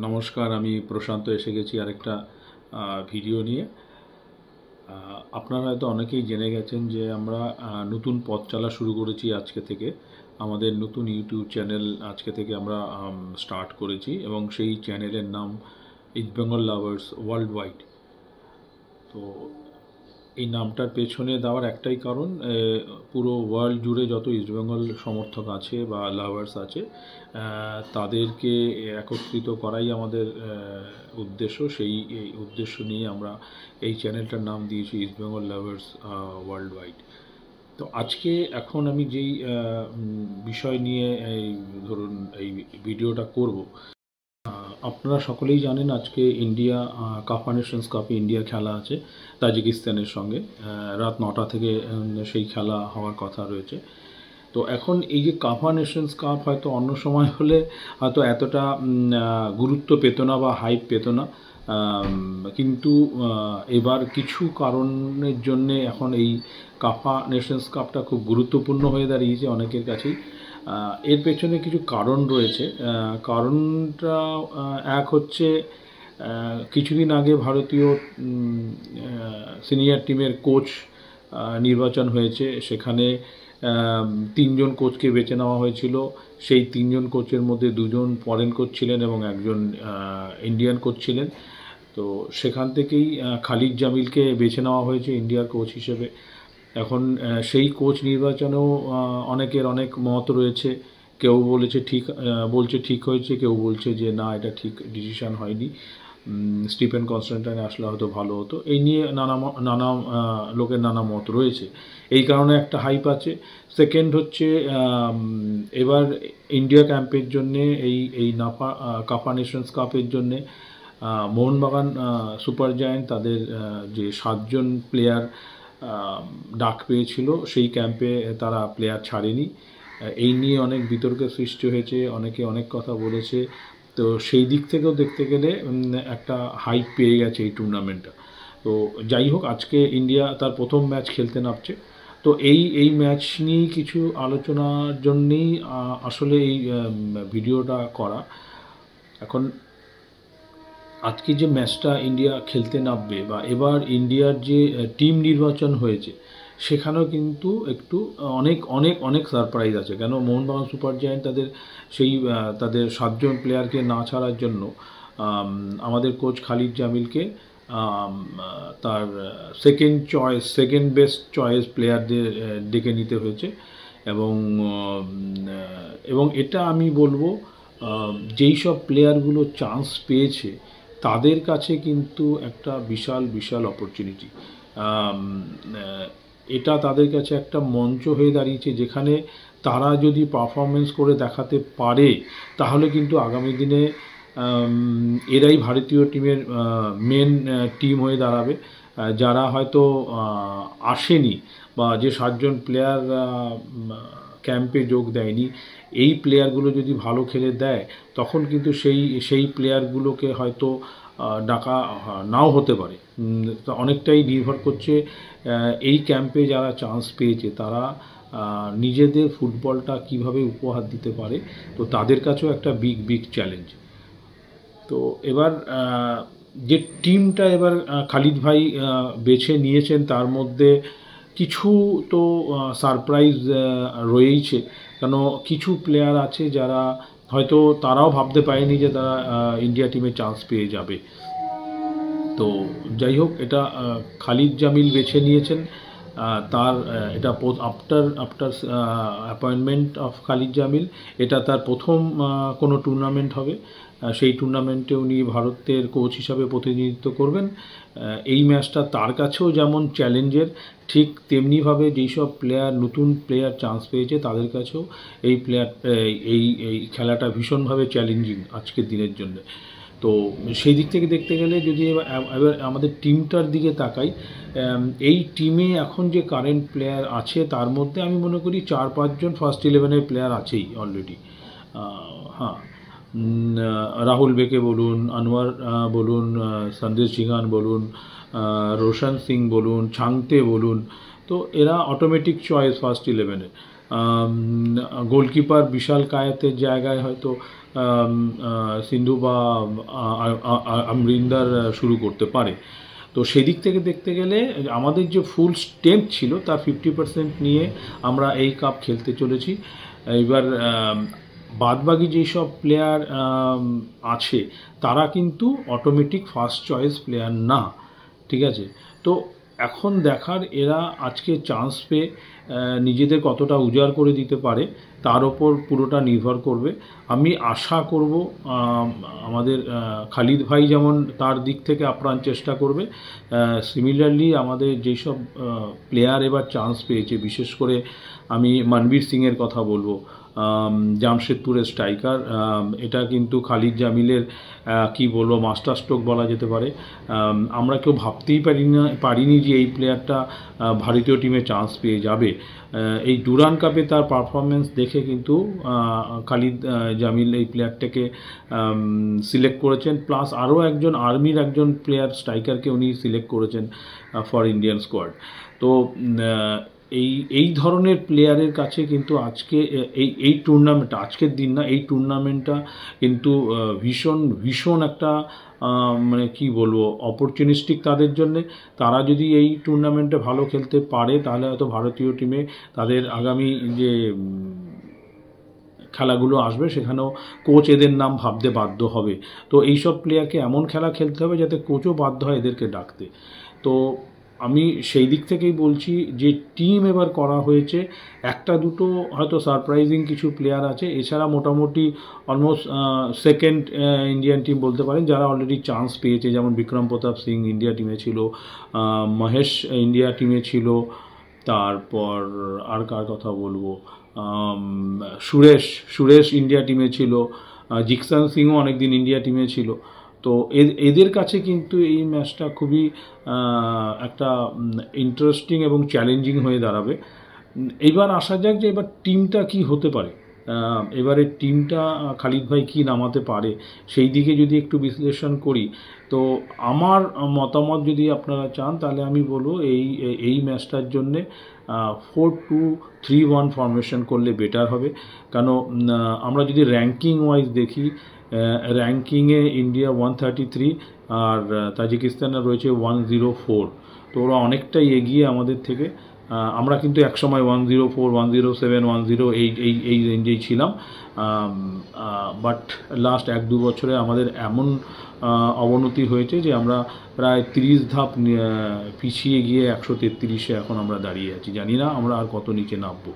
নমস্কার, আমি প্রশান্ত এসে গেছি আরেকটা ভিডিও নিয়ে। আপনারা হয়তো অনেকেই জেনে গেছেন যে আমরা নতুন পথ চলা শুরু করেছি আজকে থেকে। আমাদের নতুন ইউটিউব চ্যানেল আজকে থেকে আমরা স্টার্ট করেছি এবং সেই চ্যানেলের নাম east Bengal lovers world wide. তো এই নামটার পেছনে দেওয়ার একটাই কারণ, পুরো ওয়ার্ল্ড জুড়ে যত ইস্টবেঙ্গল সমর্থক আছে বা লাভার্স আছে তাদেরকে একত্রিত করাই আমাদের উদ্দেশ্য। সেই উদ্দেশ্য নিয়ে আমরা এই চ্যানেলটার নাম দিয়েছি ইস্টবেঙ্গল লাভার্স ওয়ার্ল্ড ওয়াইড। তো আজকে এখন আমি যেই বিষয় নিয়ে ধরুন এই ভিডিওটা করব, আপনারা সকলেই জানেন আজকে ইন্ডিয়া কাপ নেশনস কাপে ইন্ডিয়া খেলা আছে তাজিকিস্তানের সঙ্গে। রাত 9টা থেকে সেই খেলা হওয়ার কথা রয়েছে। তো এখন এই যে কাপ নেশনস কাপ হয়তো অন্য সময় হলে হয়তো এতটা গুরুত্ব পেত না বা হাইপ পেত না, কিন্তু এবার কিছু কারণের জন্যে এখন এই কাপা নেশনস কাপটা খুব গুরুত্বপূর্ণ হয়ে দাঁড়িয়েছে অনেকের কাছেই। এর পেছনে কিছু কারণ রয়েছে। কারণটা এক হচ্ছে, কিছুদিন আগে ভারতীয় সিনিয়র টিমের কোচ নির্বাচন হয়েছে। সেখানে 3জন কোচকে বেছে নেওয়া হয়েছিল। সেই 3জন কোচের মধ্যে 2জন ফরেন কোচ ছিলেন এবং একজন ইন্ডিয়ান কোচ ছিলেন। তো সেখান থেকেই খালিদ জামিলকে বেছে নেওয়া হয়েছে ইন্ডিয়ার কোচ হিসেবে। এখন সেই কোচ নির্বাচনেও অনেকের অনেক মত রয়েছে। কেউ বলছে ঠিক হয়েছে, কেউ বলছে যে না, এটা ঠিক ডিসিশন হয়নি, স্টিফেন কনস্ট্যান্টাইন আসলে হয়তো ভালো হতো। এই নিয়ে নানা লোকের নানা মত রয়েছে। এই কারণে একটা হাইপ আছে। সেকেন্ড হচ্ছে, এবার ইন্ডিয়া ক্যাম্পের জন্যে এই কাপা নেশনস কাপের জন্যে মোহনবাগান সুপার জায়ান্ট তাদের যে 7জন প্লেয়ার ডাক পেয়েছিল, সেই ক্যাম্পে তারা প্লেয়ার ছাড়েনি। এই নিয়ে অনেক বিতর্কের সৃষ্টি হয়েছে, অনেকে অনেক কথা বলেছে। তো সেই দিক থেকেও দেখতে গেলে একটা হাইপ পেয়ে গেছে এই টুর্নামেন্টটা। তো যাই হোক, আজকে ইন্ডিয়া তার প্রথম ম্যাচ খেলতে নামছে। তো এই ম্যাচ নিয়েই কিছু আলোচনার জন্যেই আসলে এই ভিডিওটা করা। এখন আজকে যে ম্যাচটা ইন্ডিয়া খেলতে নামবে বা এবার ইন্ডিয়ার যে টিম নির্বাচন হয়েছে, সেখানেও কিন্তু একটু অনেক অনেক অনেক সারপ্রাইজ আছে। কেন, মোহনবাগান সুপার জায়ান্ট তাদের 7জন প্লেয়ারকে না ছাড়ার জন্য আমাদের কোচ খালিদ জামিলকে তার সেকেন্ড বেস্ট চয়েস প্লেয়ারদের ডেকে নিতে হয়েছে। এবং এটা আমি বলবো, যেই সব প্লেয়ারগুলো চান্স পেয়েছে তাদের কাছে কিন্তু একটা বিশাল বিশাল অপরচুনিটি। এটা তাদের কাছে একটা মঞ্চ হয়ে দাঁড়িয়েছে, যেখানে তারা যদি পারফরমেন্স করে দেখাতে পারে তাহলে কিন্তু আগামী দিনে এরাই ভারতীয় টিমের মেন টিম হয়ে দাঁড়াবে। যারা হয়তো আসেনি বা যে 7জন প্লেয়ার ক্যাম্পে যোগ দেয়নি, এই প্লেয়ারগুলো যদি ভালো খেলে দেয় তখন কিন্তু সেই প্লেয়ারগুলোকে হয়তো ডাকা নাও হতে পারে। অনেকটাই নির্ভর করছে এই ক্যাম্পে যারা চান্স পেয়েছে তারা নিজেদের ফুটবলটা কিভাবে উপহার দিতে পারে। তো তাদের কাছেও একটা বিগ চ্যালেঞ্জ। তো এবার যে টিমটা এবার খালিদ ভাই বেছে নিয়েছেন, তার মধ্যে কিছু তো সারপ্রাইজ রয়েইছে। কেন, কিছু প্লেয়ার আছে যারা হয়তো তারাও ভাবতে পারেনি যে তারা ইন্ডিয়া টিমে চান্স পেয়ে যাবে। তো যাই হোক, এটা খালিদ জামিল বেছে নিয়েছেন। তার এটা after appointment of Khalid Jamil, এটা তার প্রথম কোনো টুর্নামেন্ট হবে। সেই টুর্নামেন্টে উনি ভারতের কোচ হিসাবে প্রতিনিধিত্ব করবেন। এই ম্যাচটা তার কাছেও যেমন চ্যালেঞ্জের, ঠিক তেমনিভাবে যেই সব নতুন প্লেয়ার চান্স পেয়েছে তাদের কাছেও এই খেলাটা ভীষণভাবে চ্যালেঞ্জিং আজকের দিনের জন্য। তো সেই দিক থেকে দেখতে গেলে যদি এবার আমাদের টিমটার দিকে তাকাই, এই টিমে এখন যে কারেন্ট প্লেয়ার আছে তার মধ্যে আমি মনে করি 4-5জন ফার্স্ট 11-এর প্লেয়ার আছেই অলরেডি। হ্যাঁ, রাহুল বেকে বলুন, আনোয়ার বলুন, সন্দেশ জিগান বলুন, রোশন সিং বলুন, ছাংতে বলুন, তো এরা অটোমেটিক চয়েস ফার্স্ট 11-এ। গোলকিপার বিশাল কায়েতের জায়গায় হয়তো সিন্ধু বা আমরিন্দার শুরু করতে পারে। তো সেদিক থেকে দেখতে গেলে আমাদের যে ফুল স্ট্রেংথ ছিল তার 50% নিয়ে আমরা এই কাপ খেলতে চলেছি। এবার বাদবাকি যেসব প্লেয়ার আছে তারা কিন্তু অটোমেটিক ফার্স্ট চয়েস প্লেয়ার না, ঠিক আছে? তো এখন দেখার এরা আজকে চান্স পেয়ে নিজেদের কতটা উজাড় করে দিতে পারে তার ওপর পুরোটা নির্ভর করবে। আমি আশা করব আমাদের খালিদ ভাই যেমন তার দিক থেকে আপ্রাণ চেষ্টা করবে, সিমিলারলি আমাদের যেসব প্লেয়ার এবার চান্স পেয়েছে, বিশেষ করে আমি মনবীর সিংয়ের কথা বলবো, জামশেদপুরের স্ট্রাইকার। এটা কিন্তু খালিদ জামিলের কি বলবো মাস্টার স্ট্রোক বলা যেতে পারে। আমরা কেউ ভাবতেই পারিনি যে এই প্লেয়ারটা ভারতীয় টিমে চান্স পেয়ে যাবে। এই ডুরান্ড কাপে তার পারফরমেন্স দেখে কিন্তু খালিদ জামিল এই প্লেয়ারটাকে সিলেক্ট করেছেন, প্লাস আরও একজন আর্মির একজন প্লেয়ার স্ট্রাইকারকে উনি সিলেক্ট করেছেন ফর ইন্ডিয়ান স্কোয়াড। তো এই ধরনের প্লেয়ারের কাছে কিন্তু আজকে এই টুর্নামেন্টটা, আজকের দিন না, এই টুর্নামেন্টটা কিন্তু ভীষণ একটা মানে কি বলবো অপরচুনিস্টিক তাদের জন্যে। তারা যদি এই টুর্নামেন্টে ভালো খেলতে পারে তাহলে হয়তো ভারতীয় টিমে তাদের আগামী যে খেলাগুলো আসবে সেখানেও কোচ এদের নাম ভাবতে বাধ্য হবে। তো এইসব প্লেয়ারকে এমন খেলা খেলতে হবে যাতে কোচও বাধ্য হয় এদেরকে ডাকতে। তো আমি সেই দিক থেকেই বলছি যে টিম এবার করা হয়েছে, একটা দুটো হয়তো সারপ্রাইজিং কিছু প্লেয়ার আছে, এছাড়া মোটামুটি অলমোস্ট সেকেন্ড ইন্ডিয়ান টিম বলতে পারেন যারা অলরেডি চান্স পেয়েছে, যেমন বিক্রম প্রতাপ সিং ইন্ডিয়া টিমে ছিল, মহেশ ইন্ডিয়া টিমে ছিল, তারপর আর কার কথা বলবো, সুরেশ ইন্ডিয়া টিমে ছিল, জিকসান সিংও অনেকদিন ইন্ডিয়া টিমে ছিল। তো এদের কাছে কিন্তু এই ম্যাচটা খুবই একটা ইন্টারেস্টিং এবং চ্যালেঞ্জিং হয়ে দাঁড়াবে। এবার আসা যাক যে এবার টিমটা কি হতে পারে, এবারে টিমটা খালিদ ভাই কি নামাতে পারে সেই দিকে যদি একটু বিশ্লেষণ করি। তো আমার মতামত যদি আপনারা চান তাহলে আমি বলবো এই ম্যাচটার জন্যে 4-2-3-1 ফরমেশন করলে বেটার হবে। কেন আমরা যদি র্যাঙ্কিং ওয়াইজ দেখি, র্যাঙ্কিংয়ে ইন্ডিয়া 133 আর তাজিকিস্তানের রয়েছে 104। তো ওরা অনেকটাই এগিয়ে আমাদের থেকে। আমরা কিন্তু একসময় 104, 107, 10 এই রেঞ্জেই ছিলাম, বাট লাস্ট 1-2 বছরে আমাদের এমন অবনতি হয়েছে যে আমরা প্রায় 30 ধাপ পিছিয়ে গিয়ে 133-এ এখন আমরা দাঁড়িয়ে আছি। জানি না আমরা আর কত নিচে নামবো।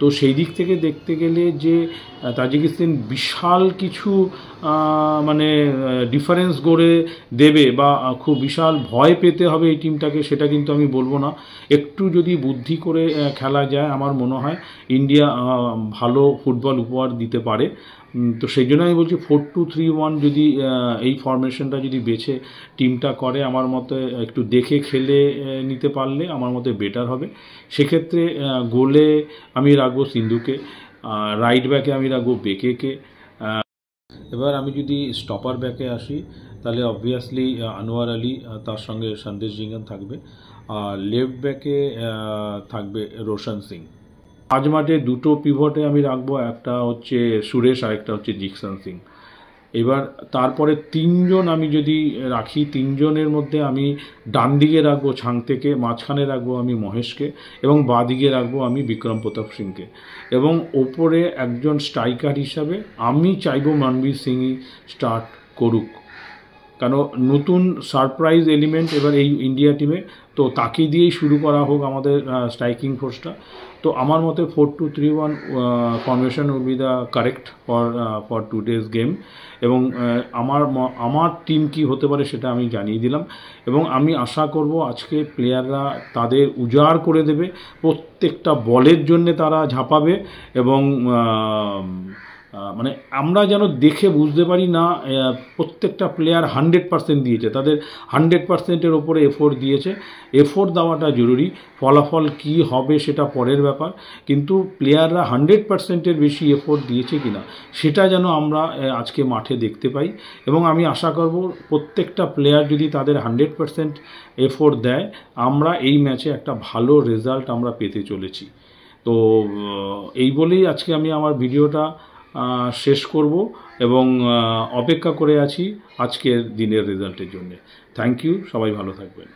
তো সেই দিক থেকে দেখতে গেলে যে তাজিকিস্তান বিশাল কিছু মানে ডিফারেন্স গড়ে দেবে বা খুব বিশাল ভয় পেতে হবে এই টিমটাকে, সেটা কিন্তু আমি বলবো না। একটু যদি বুদ্ধি করে খেলা যায় আমার মনে হয় ইন্ডিয়া ভালো ফুটবল উপহার দিতে পারে। তো সেই জন্য আমি বলছি 4-2-3-1 যদি এই ফরমেশনটা যদি বেছে টিমটা করে, আমার মতে একটু দেখে খেলে নিতে পারলে আমার মতে বেটার হবে। সেক্ষেত্রে গোলে আমি রাখবো সিন্ধুকে, রাইট ব্যাকে আমি রাখবো বেকেকে। এবার আমি যদি স্টপার ব্যাকে আসি তাহলে অবভিয়াসলি আনোয়ার আলী, তার সঙ্গে সন্দেশ জিঙ্গান থাকবে, আর লেফট ব্যাকে থাকবে রোশন সিং। আজ মাঠে দুটো পিভটে আমি রাখবো, একটা হচ্ছে সুরেশ আর একটা হচ্ছে জিকসান সিং। এবার তারপরে তিনজন আমি যদি রাখি, তিনজনের মধ্যে আমি ডান দিকে রাখবো ছাংতেকে, মাঝখানে রাখবো আমি মহেশকে এবং বাঁ দিকে রাখবো আমি বিক্রম প্রতাপ সিংকে, এবং ওপরে একজন স্ট্রাইকার হিসাবে আমি চাইবো মনবীর সিংই স্টার্ট করুক। কেন নতুন সারপ্রাইজ এলিমেন্ট এবার এই ইন্ডিয়া টিমে, তো তাকে দিয়েই শুরু করা হোক আমাদের স্ট্রাইকিং ফোর্সটা। তো আমার মতে 4-2-3-1 formation will be the correct for today's game. এবং আমার টিম কি হতে পারে সেটা আমি জানিয়ে দিলাম, এবং আমি আশা করব আজকে প্লেয়াররা তাদের উজাড় করে দেবে, প্রত্যেকটা বলের জন্যে তারা ঝাঁপাবে এবং মানে আমরা যেন দেখে বুঝতে পারি না প্রত্যেকটা প্লেয়ার 100% দিয়েছে, তাদের 100%-এর ওপরে এফোর্ট দিয়েছে। এফোর্ট দেওয়াটা জরুরি, ফলাফল কি হবে সেটা পরের ব্যাপার, কিন্তু প্লেয়াররা 100%-এর বেশি এফোর্ট দিয়েছে কিনা সেটা যেন আমরা আজকে মাঠে দেখতে পাই। এবং আমি আশা করব প্রত্যেকটা প্লেয়ার যদি তাদের 100% এফোর্ট দেয়, আমরা এই ম্যাচে একটা ভালো রেজাল্ট আমরা পেতে চলেছি। তো এই বলেই আজকে আমি আমার ভিডিওটা শেষ করব। এবং অপেক্ষা করে আছি আজকের দিনের রেজাল্টের জন্য। থ্যাংক ইউ, সবাই ভালো থাকবেন।